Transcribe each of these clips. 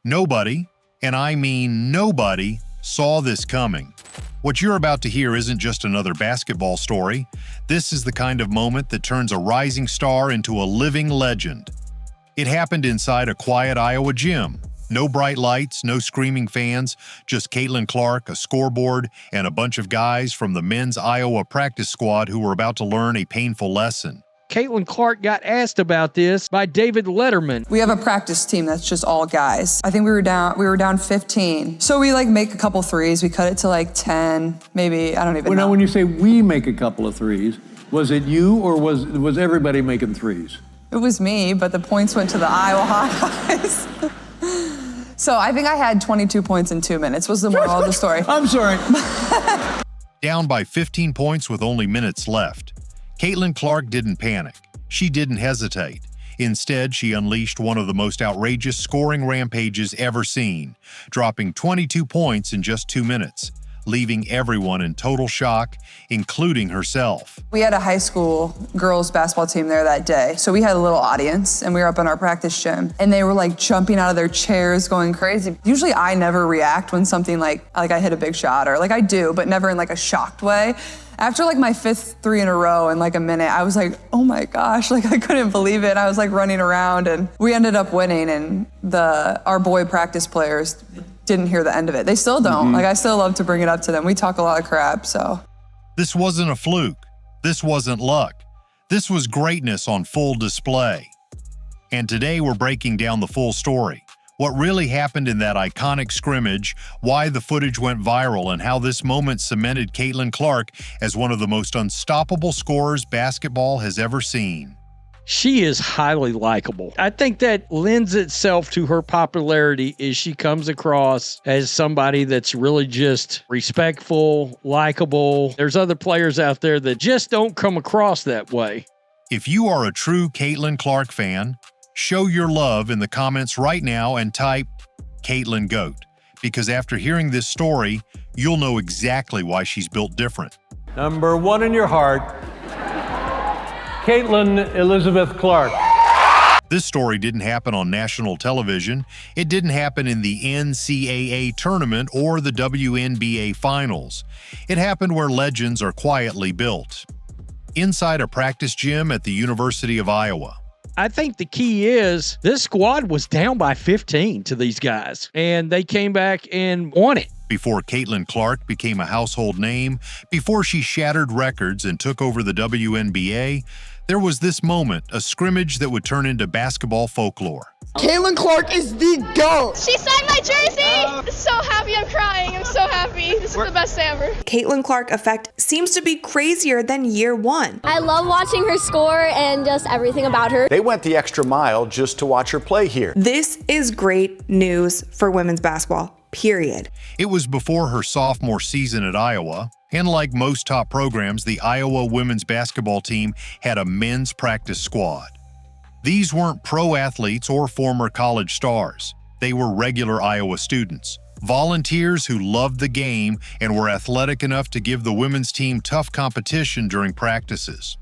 Nobody, and I mean nobody, saw this coming. What you're about to hear isn't just another basketball story. This is the kind of moment that turns a rising star into a living legend. It happened inside a quiet Iowa gym. No bright lights, no screaming fans, just Caitlin Clark, a scoreboard, and a bunch of guys from the men's Iowa practice squad who were about to learn a painful lesson. Caitlin Clark got asked about this by David Letterman. We have a practice team that's just all guys. I think we were down 15. So we make a couple threes. We cut it to 10, maybe, I don't even know. Now when you say we make a couple of threes, was it you or was everybody making threes? It was me, but the points went to the Iowa Hawkeyes. So I think I had 22 points in 2 minutes was the moral of the story. I'm sorry. Down by 15 points with only minutes left. Caitlin Clark didn't panic. She didn't hesitate. Instead, she unleashed one of the most outrageous scoring rampages ever seen, dropping 22 points in just 2 minutes, leaving everyone in total shock, including herself. We had a high school girls basketball team there that day, so we had a little audience, and we were up in our practice gym, and they were jumping out of their chairs, going crazy. Usually I never react when something like I hit a big shot, or I do, but never in a shocked way. After my 5th 3 in a row in a minute, I was oh my gosh, I couldn't believe it. I was running around, and we ended up winning, and our boy practice players didn't hear the end of it. They still don't. I still love to bring it up to them. We talk a lot of crap, so. This wasn't a fluke. This wasn't luck. This was greatness on full display. And today we're breaking down the full story. What really happened in that iconic scrimmage, why the footage went viral, and how this moment cemented Caitlin Clark as one of the most unstoppable scorers basketball has ever seen. She is highly likable. I think that lends itself to her popularity as she comes across as somebody that's really just respectful, likable. There's other players out there that just don't come across that way. If you are a true Caitlin Clark fan, show your love in the comments right now and type Caitlin GOAT, because after hearing this story, you'll know exactly why she's built different. Number 1 in your heart, Caitlin Elizabeth Clark. This story didn't happen on national television. It didn't happen in the NCAA tournament or the WNBA finals. It happened where legends are quietly built. Inside a practice gym at the University of Iowa. I think the key is this squad was down by 15 to these guys, and they came back and won it. Before Caitlin Clark became a household name, before she shattered records and took over the WNBA, there was this moment, a scrimmage that would turn into basketball folklore. Caitlin Clark is the GOAT! She signed my jersey! I'm so happy, I'm crying. I'm so happy. This is the best day ever. Caitlin Clark effect seems to be crazier than year one. I love watching her score and just everything about her. They went the extra mile just to watch her play here. This is great news for women's basketball, period. It was before her sophomore season at Iowa, and like most top programs, the Iowa women's basketball team had a men's practice squad. These weren't pro athletes or former college stars. They were regular Iowa students, volunteers who loved the game and were athletic enough to give the women's team tough competition during practices.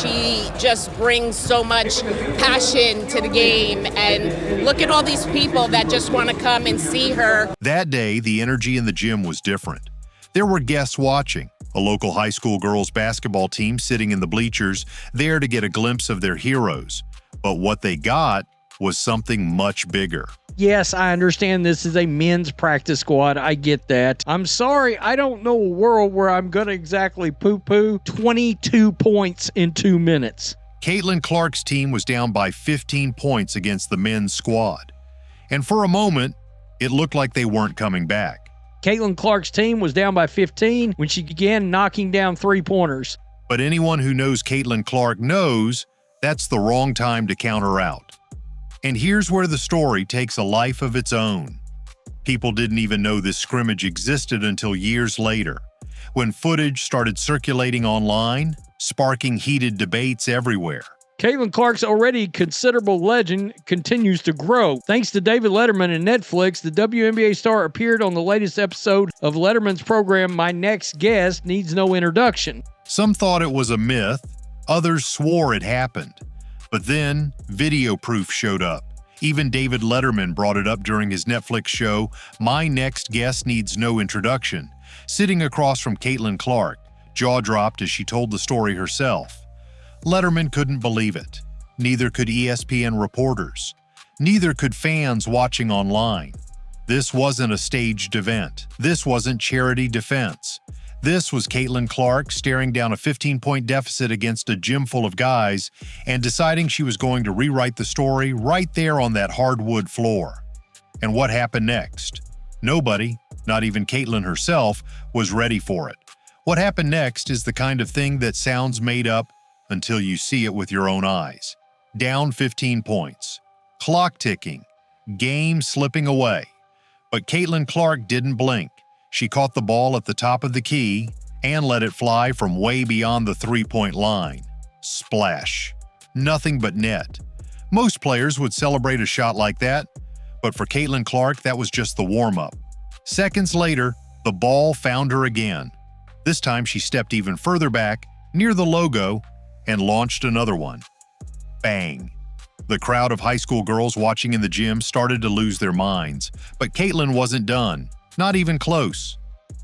She just brings so much passion to the game, and look at all these people that just want to come and see her. That day, the energy in the gym was different. There were guests watching, a local high school girls basketball team sitting in the bleachers, there to get a glimpse of their heroes. But what they got was something much bigger. Yes, I understand this is a men's practice squad. I get that. I'm sorry, I don't know a world where I'm going to exactly poo-poo 22 points in 2 minutes. Caitlin Clark's team was down by 15 points against the men's squad. And for a moment, it looked like they weren't coming back. Caitlin Clark's team was down by 15 when she began knocking down three-pointers. But anyone who knows Caitlin Clark knows that's the wrong time to count her out. And here's where the story takes a life of its own. People didn't even know this scrimmage existed until years later, when footage started circulating online, sparking heated debates everywhere. Caitlin Clark's already considerable legend continues to grow. Thanks to David Letterman and Netflix, the WNBA star appeared on the latest episode of Letterman's program, My Next Guest Needs No Introduction. Some thought it was a myth, others swore it happened. But then, video proof showed up. Even David Letterman brought it up during his Netflix show, My Next Guest Needs No Introduction, sitting across from Caitlin Clark, jaw dropped as she told the story herself. Letterman couldn't believe it. Neither could ESPN reporters. Neither could fans watching online. This wasn't a staged event. This wasn't charity defense. This was Caitlin Clark staring down a 15-point deficit against a gym full of guys and deciding she was going to rewrite the story right there on that hardwood floor. And what happened next? Nobody, not even Caitlin herself, was ready for it. What happened next is the kind of thing that sounds made up until you see it with your own eyes. Down 15 points. Clock ticking. Game slipping away. But Caitlin Clark didn't blink. She caught the ball at the top of the key and let it fly from way beyond the three-point line. Splash. Nothing but net. Most players would celebrate a shot like that, but for Caitlin Clark, that was just the warm-up. Seconds later, the ball found her again. This time she stepped even further back, near the logo, and launched another one. Bang. The crowd of high school girls watching in the gym started to lose their minds, but Caitlin wasn't done. Not even close.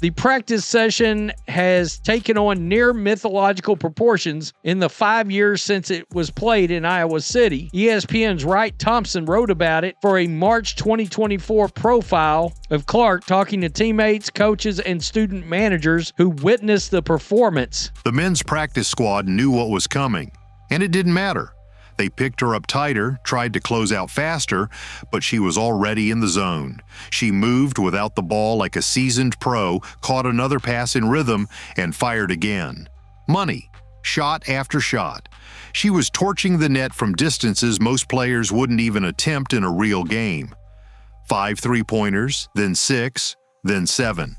The practice session has taken on near mythological proportions in the 5 years since it was played in Iowa City. ESPN's Wright Thompson wrote about it for a March 2024 profile of Clark talking to teammates, coaches, and student managers who witnessed the performance. The men's practice squad knew what was coming, and it didn't matter. They picked her up tighter, tried to close out faster, but she was already in the zone. She moved without the ball like a seasoned pro, caught another pass in rhythm, and fired again. Money. Shot after shot. She was torching the net from distances most players wouldn't even attempt in a real game. 5 three-pointers, then 6, then 7.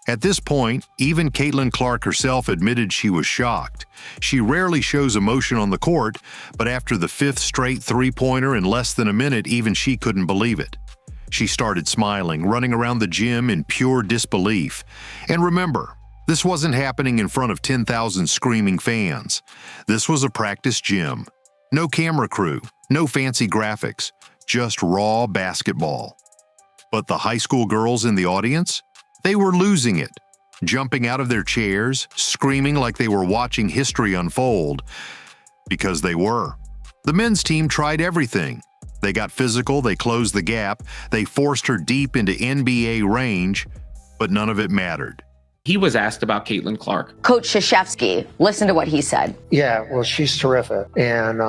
At this point, even Caitlin Clark herself admitted she was shocked. She rarely shows emotion on the court, but after the 5th straight three-pointer in less than a minute, even she couldn't believe it. She started smiling, running around the gym in pure disbelief. And remember, this wasn't happening in front of 10,000 screaming fans. This was a practice gym. No camera crew, no fancy graphics, just raw basketball. But the high school girls in the audience? They were losing it, jumping out of their chairs, screaming like they were watching history unfold. Because they were. The men's team tried everything. They got physical, they closed the gap, they forced her deep into NBA range, but none of it mattered. He was asked about Caitlin Clark. Coach Krzyzewski, listen to what he said. Yeah, well, she's terrific. And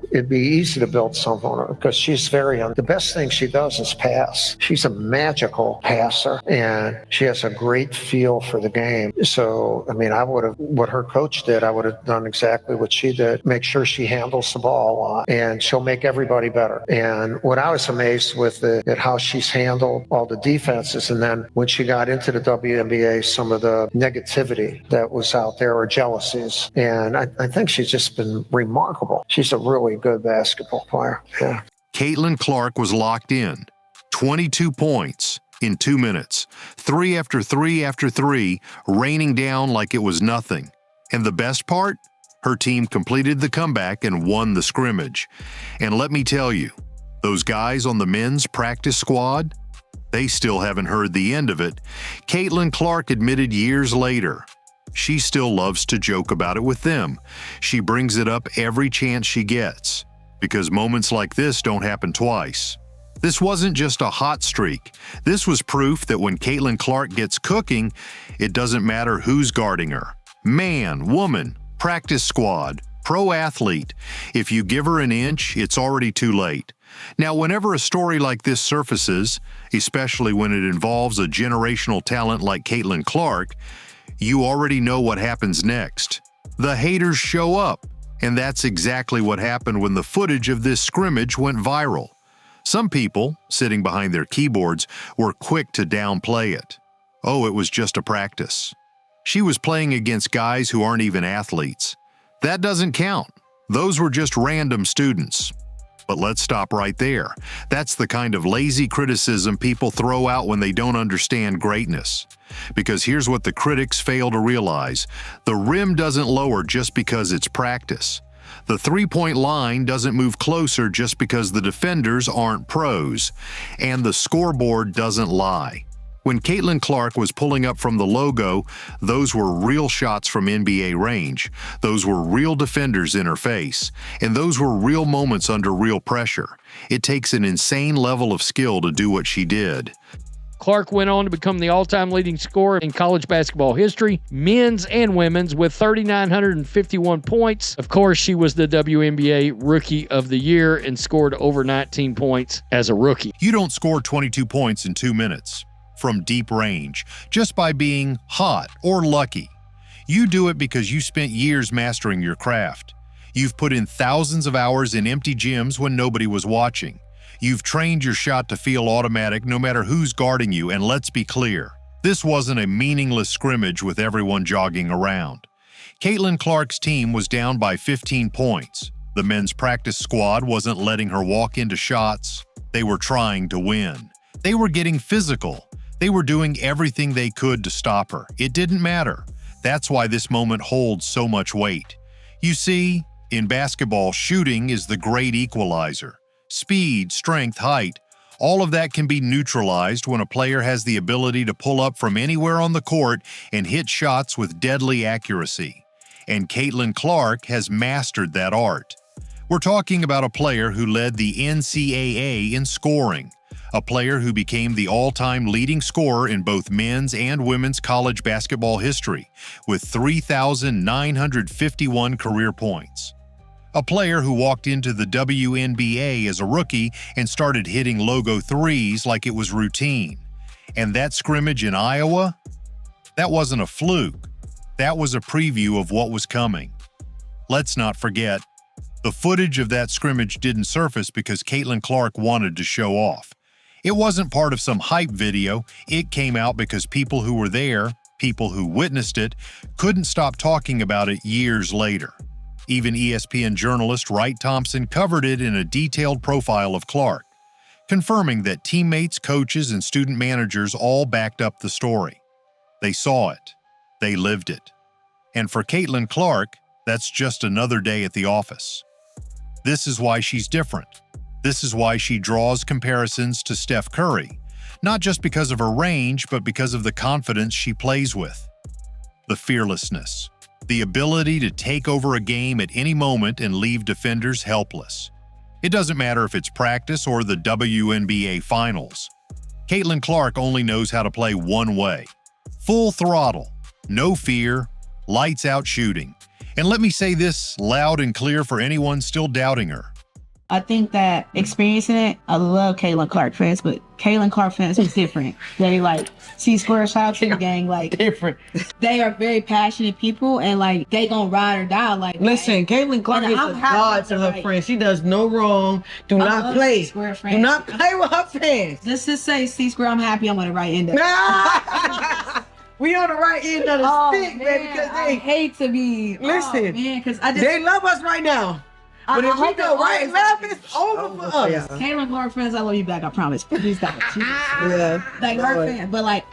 it'd be easy to build something on her because she's the best thing she does is pass. She's a magical passer and she has a great feel for the game. So, I mean, what her coach did, I would have done exactly what she did. Make sure she handles the ball a lot and she'll make everybody better. And what I was amazed with at how she's handled all the defenses. And then when she got into the WNBA, some of the negativity that was out there or jealousies. And I think she's just been remarkable. She's a really good basketball player. Yeah. Caitlin Clark was locked in. 22 points in 2 minutes. 3 after 3 after 3, raining down like it was nothing. And the best part? Her team completed the comeback and won the scrimmage. And let me tell you, those guys on the men's practice squad, they still haven't heard the end of it. Caitlin Clark admitted years later. She still loves to joke about it with them. She brings it up every chance she gets, because moments like this don't happen twice. This wasn't just a hot streak. This was proof that when Caitlin Clark gets cooking, it doesn't matter who's guarding her. Man, woman, practice squad, pro athlete. If you give her an inch, it's already too late. Now, whenever a story like this surfaces, especially when it involves a generational talent like Caitlin Clark, you already know what happens next. The haters show up, and that's exactly what happened when the footage of this scrimmage went viral. Some people, sitting behind their keyboards, were quick to downplay it. Oh, it was just a practice. She was playing against guys who aren't even athletes. That doesn't count. Those were just random students. But let's stop right there. That's the kind of lazy criticism people throw out when they don't understand greatness. Because here's what the critics fail to realize. The rim doesn't lower just because it's practice. The three-point line doesn't move closer just because the defenders aren't pros, and the scoreboard doesn't lie. When Caitlin Clark was pulling up from the logo, those were real shots from NBA range. Those were real defenders in her face, and those were real moments under real pressure. It takes an insane level of skill to do what she did. Clark went on to become the all-time leading scorer in college basketball history, men's and women's, with 3,951 points. Of course, she was the WNBA Rookie of the Year and scored over 19 points as a rookie. You don't score 22 points in 2 minutes from deep range just by being hot or lucky. You do it because you spent years mastering your craft. You've put in thousands of hours in empty gyms when nobody was watching. You've trained your shot to feel automatic no matter who's guarding you, and let's be clear, this wasn't a meaningless scrimmage with everyone jogging around. Caitlin Clark's team was down by 15 points. The men's practice squad wasn't letting her walk into shots. They were trying to win. They were getting physical. They were doing everything they could to stop her. It didn't matter. That's why this moment holds so much weight. You see, in basketball, shooting is the great equalizer. Speed, strength, height, all of that can be neutralized when a player has the ability to pull up from anywhere on the court and hit shots with deadly accuracy. And Caitlin Clark has mastered that art. We're talking about a player who led the NCAA in scoring, a player who became the all-time leading scorer in both men's and women's college basketball history, with 3,951 career points. A player who walked into the WNBA as a rookie and started hitting logo threes like it was routine. And that scrimmage in Iowa? That wasn't a fluke. That was a preview of what was coming. Let's not forget, the footage of that scrimmage didn't surface because Caitlin Clark wanted to show off. It wasn't part of some hype video. It came out because people who were there, people who witnessed it, couldn't stop talking about it years later. Even ESPN journalist Wright Thompson covered it in a detailed profile of Clark, confirming that teammates, coaches, and student managers all backed up the story. They saw it. They lived it. And for Caitlin Clark, that's just another day at the office. This is why she's different. This is why she draws comparisons to Steph Curry, not just because of her range, but because of the confidence she plays with. The fearlessness. The ability to take over a game at any moment and leave defenders helpless. It doesn't matter if it's practice or the WNBA Finals. Caitlin Clark only knows how to play one way. Full throttle, no fear, lights out shooting. And let me say this loud and clear for anyone still doubting her. I think that experiencing it, I love Caitlin Clark fans, but Caitlin Clark fans is different. They she squares out to the gang, different. They are very passionate people, and they gonna ride or die. Listen, Caitlin Clark is a god to her friends. She does no wrong. Do not play. Do not play with her fans. Let's just say, C-Square, I'm happy I'm on the right end of it. We on the right end of the stick, baby, because I hate to be. Listen, because they love us right now. But if we go right and left, it's over for us. Caitlin Clark fans, I love you back, I promise. Please stop. Yeah. Her fan. But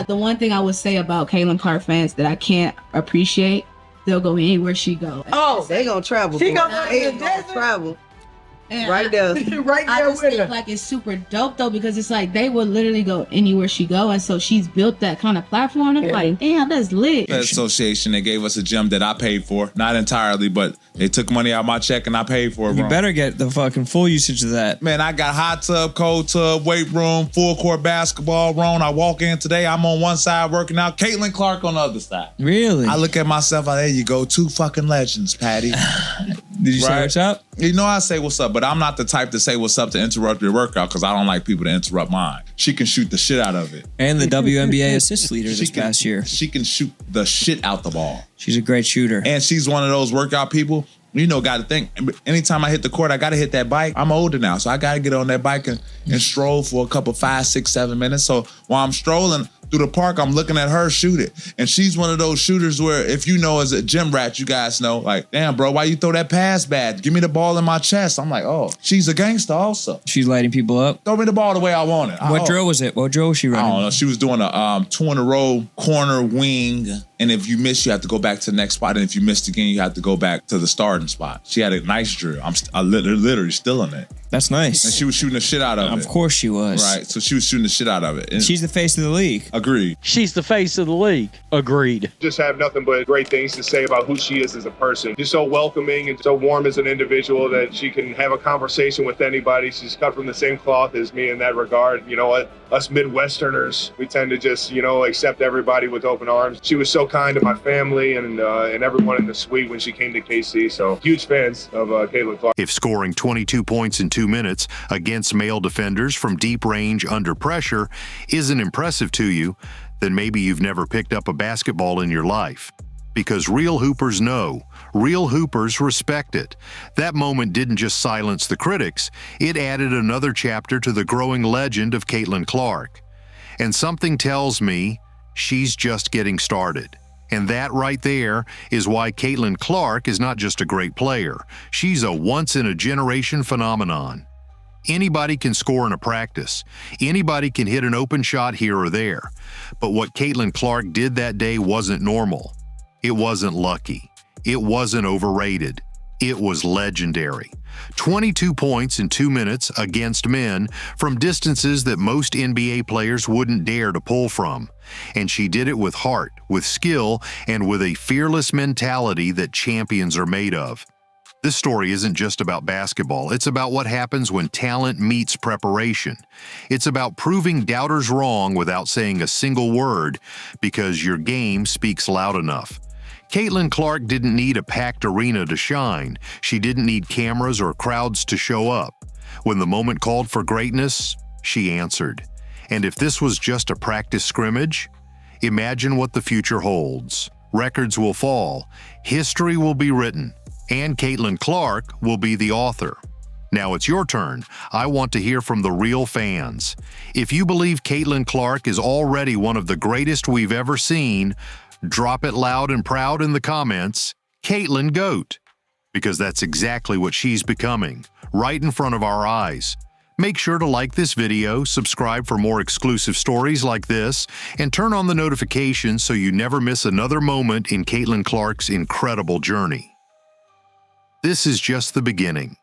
the one thing I would say about Caitlin Clark fans that I can't appreciate, they'll go anywhere she go. Oh, they gonna travel. She gonna travel. And right there. Right there. I just think it's super dope though, because it's they would literally go anywhere she go, and so she's built that kind of platform. And damn, that's lit. The association, they gave us a gym that I paid for, not entirely, but they took money out of my check and I paid for it. You better get the fucking full usage of that. Man, I got hot tub, cold tub, weight room, full court basketball room. I walk in today, I'm on one side working out, Caitlin Clark on the other side. Really? I look at myself, there you go, 2 fucking legends, Patty. Did you say what's up? You know I say what's up, but I'm not the type to say what's up to interrupt your workout because I don't like people to interrupt mine. She can shoot the shit out of it. And the WNBA assist leader this past year. She can shoot the shit out the ball. She's a great shooter. And she's one of those workout people, got to think, anytime I hit the court, I got to hit that bike. I'm older now, so I got to get on that bike and stroll for a couple 5, 6, 7 minutes. So while I'm strolling, through the park, I'm looking at her shoot it. And she's one of those shooters where if you know as a gym rat, you guys know, like, damn, bro, why you throw that pass bad? Give me the ball in my chest. I'm like, oh, she's a gangster also. She's lighting people up. Throw me the ball the way I want it. What drill was it? What drill was she running? I don't know. She was doing a 2 in a row corner wing. And if you miss, you have to go back to the next spot. And if you missed again, you have to go back to the starting spot. She had a nice drill. I'm literally still in it. That's nice. And she was shooting the shit out of it. Of course she was. Right. So she was shooting the shit out of it. And she's the face of the league. Agreed. She's the face of the league. Agreed. Just have nothing but great things to say about who she is as a person. She's so welcoming and so warm as an individual that she can have a conversation with anybody. She's cut from the same cloth as me in that regard. You know what? Us Midwesterners, we tend to just, accept everybody with open arms. She was so kind to my family and everyone in the suite when she came to KC. So huge fans of Caitlin Clark. If scoring 22 points in 2 minutes against male defenders from deep range under pressure isn't impressive to you, then maybe you've never picked up a basketball in your life. Because real hoopers know, real hoopers respect it. That moment didn't just silence the critics, it added another chapter to the growing legend of Caitlin Clark. And something tells me she's just getting started. And that right there is why Caitlin Clark is not just a great player, she's a once-in-a-generation phenomenon. Anybody can score in a practice. Anybody can hit an open shot here or there. But what Caitlin Clark did that day wasn't normal. It wasn't lucky. It wasn't overrated. It was legendary. 22 points in 2 minutes against men from distances that most NBA players wouldn't dare to pull from. And she did it with heart, with skill, and with a fearless mentality that champions are made of. This story isn't just about basketball. It's about what happens when talent meets preparation. It's about proving doubters wrong without saying a single word because your game speaks loud enough. Caitlin Clark didn't need a packed arena to shine. She didn't need cameras or crowds to show up. When the moment called for greatness, she answered. And if this was just a practice scrimmage, imagine what the future holds. Records will fall, history will be written, and Caitlin Clark will be the author. Now it's your turn. I want to hear from the real fans. If you believe Caitlin Clark is already one of the greatest we've ever seen, drop it loud and proud in the comments, Caitlin GOAT, because that's exactly what she's becoming, right in front of our eyes. Make sure to like this video, subscribe for more exclusive stories like this, and turn on the notifications so you never miss another moment in Caitlin Clark's incredible journey. This is just the beginning.